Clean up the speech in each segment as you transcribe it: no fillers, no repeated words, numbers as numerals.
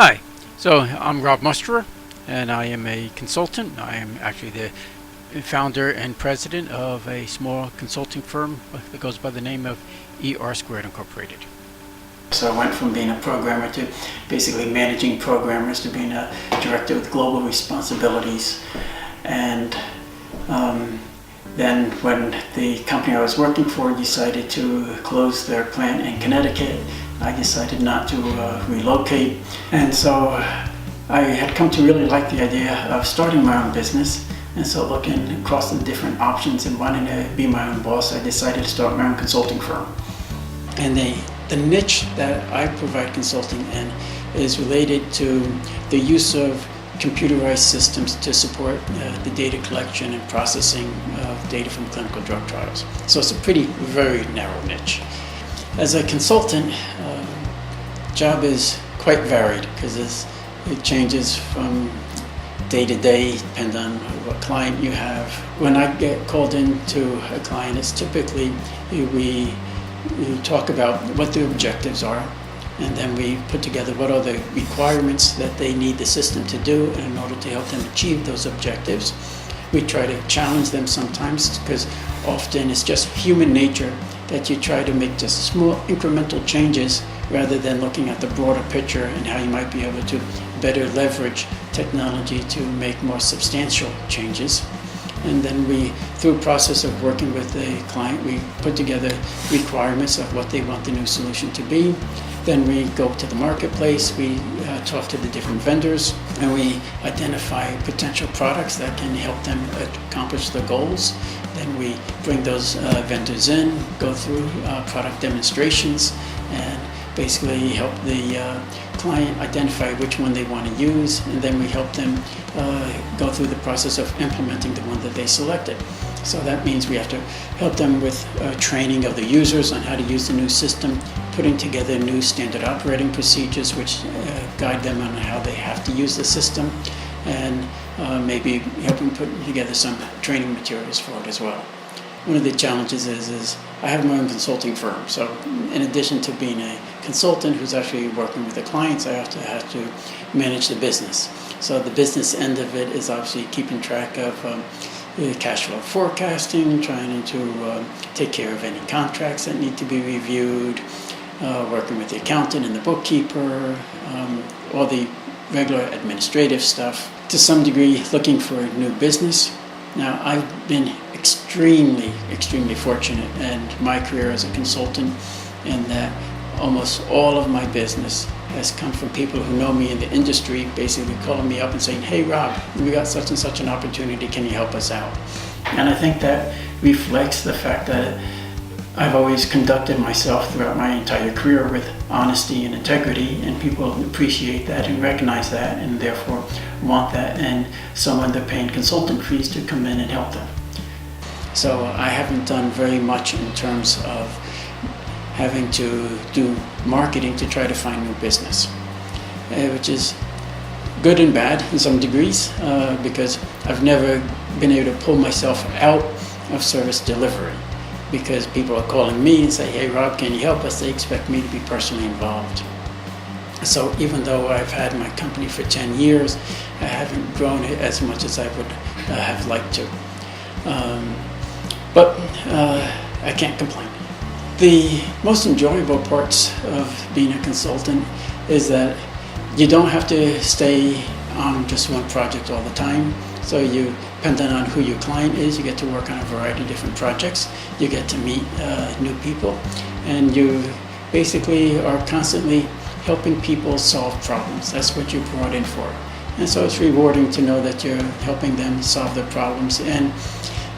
Hi, so I'm Rob Musterer, and I am a consultant. I am actually the founder and president of a small consulting firm that goes by the name of ER Squared Incorporated. So I went from being a programmer to basically managing programmers to being a director with global responsibilities. And then when the company I was working for decided to close their plant in Connecticut, I decided not to relocate. And so I had come to really like the idea of starting my own business. And so looking across the different options and wanting to be my own boss, I decided to start my own consulting firm. And the niche that I provide consulting in is related to the use of computerized systems to support the data collection and processing of data from clinical drug trials. So it's a very narrow niche. As a consultant, job is quite varied because it changes from day to day, depending on what client you have. When I get called into a client, it's typically we talk about what the objectives are, and then we put together what are the requirements that they need the system to do in order to help them achieve those objectives. We try to challenge them sometimes because often it's just human nature that you try to make just small incremental changes rather than looking at the broader picture and how you might be able to better leverage technology to make more substantial changes. And then through a process of working with the client, we put together requirements of what they want the new solution to be. Then we go to the marketplace, we talk to the different vendors, and we identify potential products that can help them accomplish their goals. Then we bring those vendors in, go through product demonstrations, and basically help the client identify which one they want to use, and then we help them go through the process of implementing the one that they selected. So that means we have to help them with training of the users on how to use the new system, putting together new standard operating procedures which guide them on how they have to use the system, and maybe helping put together some training materials for it as well. One of the challenges is I have my own consulting firm, so in addition to being a consultant who's actually working with the clients, I also have to manage the business. So the business end of it is obviously keeping track of cash flow forecasting, trying to take care of any contracts that need to be reviewed, working with the accountant and the bookkeeper, all the regular administrative stuff. To some degree, looking for new business. Now, I've been extremely fortunate in my career as a consultant in that almost all of my business has come from people who know me in the industry, basically calling me up and saying, "Hey Rob, we got such and such an opportunity, can you help us out?" And I think that reflects the fact that I've always conducted myself throughout my entire career with honesty and integrity, and people appreciate that and recognize that and therefore want that, and someone they're paying consultant fees to come in and help them. So I haven't done very much in terms of having to do marketing to try to find new business, which is good and bad in some degrees because I've never been able to pull myself out of service delivery because people are calling me and say, "Hey Rob, can you help us?" They expect me to be personally involved. So even though I've had my company for 10 years, I haven't grown it as much as I would have liked to. But I can't complain. The most enjoyable parts of being a consultant is that you don't have to stay on just one project all the time. So you, depending on who your client is, you get to work on a variety of different projects. You get to meet new people, and you basically are constantly helping people solve problems. That's what you're brought in for. And so it's rewarding to know that you're helping them solve their problems. And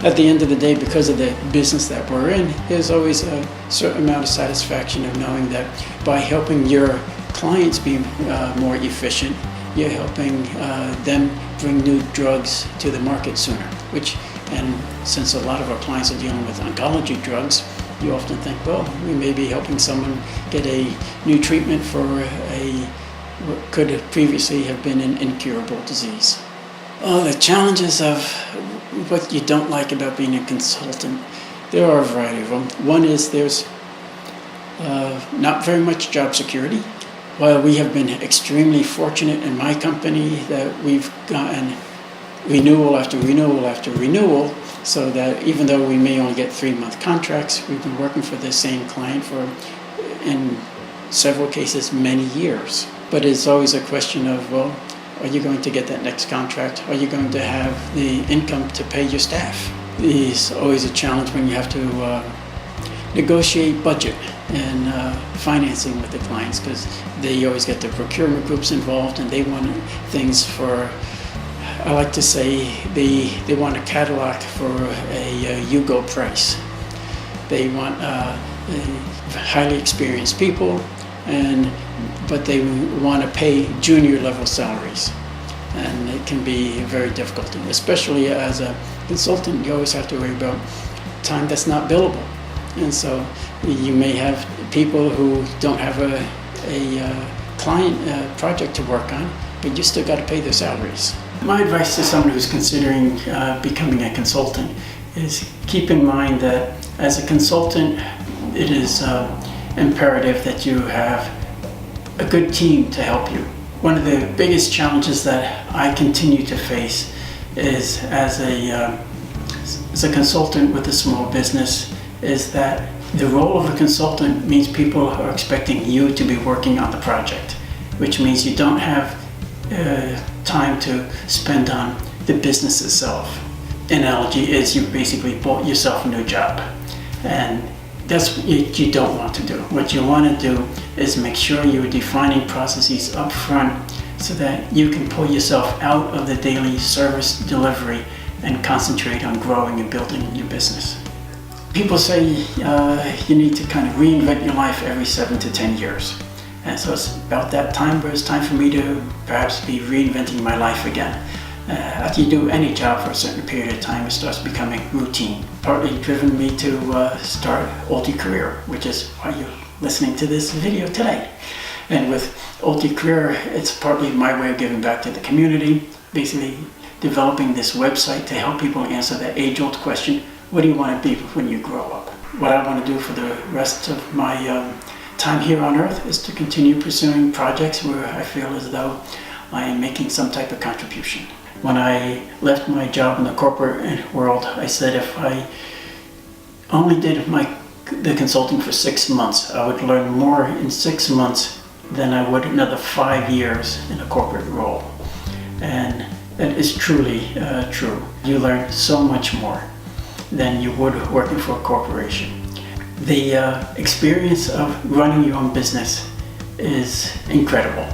at the end of the day, because of the business that we're in, there's always a certain amount of satisfaction of knowing that by helping your clients be more efficient, you're helping them bring new drugs to the market sooner. And since a lot of our clients are dealing with oncology drugs, you often think, well, we may be helping someone get a new treatment for what could previously have been an incurable disease. The challenges of what you don't like about being a consultant, there are a variety of them. One is there's not very much job security. While we have been extremely fortunate in my company that we've gotten renewal after renewal after renewal, so that even though we may only get 3-month contracts, we've been working for the same client for, in several cases, many years. But it's always a question of, well, are you going to get that next contract? Are you going to have the income to pay your staff? It's always a challenge when you have to negotiate budget and financing with the clients, because they always get the procurement groups involved and they want things for, I like to say, they want a Cadillac for a Yugo price. They want highly experienced people, but they want to pay junior level salaries. And it can be very difficult, and especially as a consultant, you always have to worry about time that's not billable. And so you may have people who don't have a client project to work on, but you still got to pay their salaries. My advice to someone who's considering becoming a consultant is keep in mind that as a consultant, it is imperative that you have a good team to help you. One of the biggest challenges that I continue to face is as a consultant with a small business is that the role of a consultant means people are expecting you to be working on the project, which means you don't have time to spend on the business itself. Analogy is you basically bought yourself a new job, and that's what you don't want to do. What you want to do is make sure you're defining processes up front so that you can pull yourself out of the daily service delivery and concentrate on growing and building your business. People say you need to kind of reinvent your life every 7 to 10 years. And so it's about that time where it's time for me to perhaps be reinventing my life again. After you do any job for a certain period of time, it starts becoming routine. Partly driven me to start UltiCareer, which is why you're listening to this video today. And with UltiCareer, it's partly my way of giving back to the community, basically developing this website to help people answer that age-old question, what do you want to be when you grow up? What I want to do for the rest of my time here on Earth is to continue pursuing projects where I feel as though I am making some type of contribution. When I left my job in the corporate world, I said if I only did the consulting for 6 months, I would learn more in 6 months than I would another 5 years in a corporate role. And that is truly true. You learn so much more than you would working for a corporation. The experience of running your own business is incredible.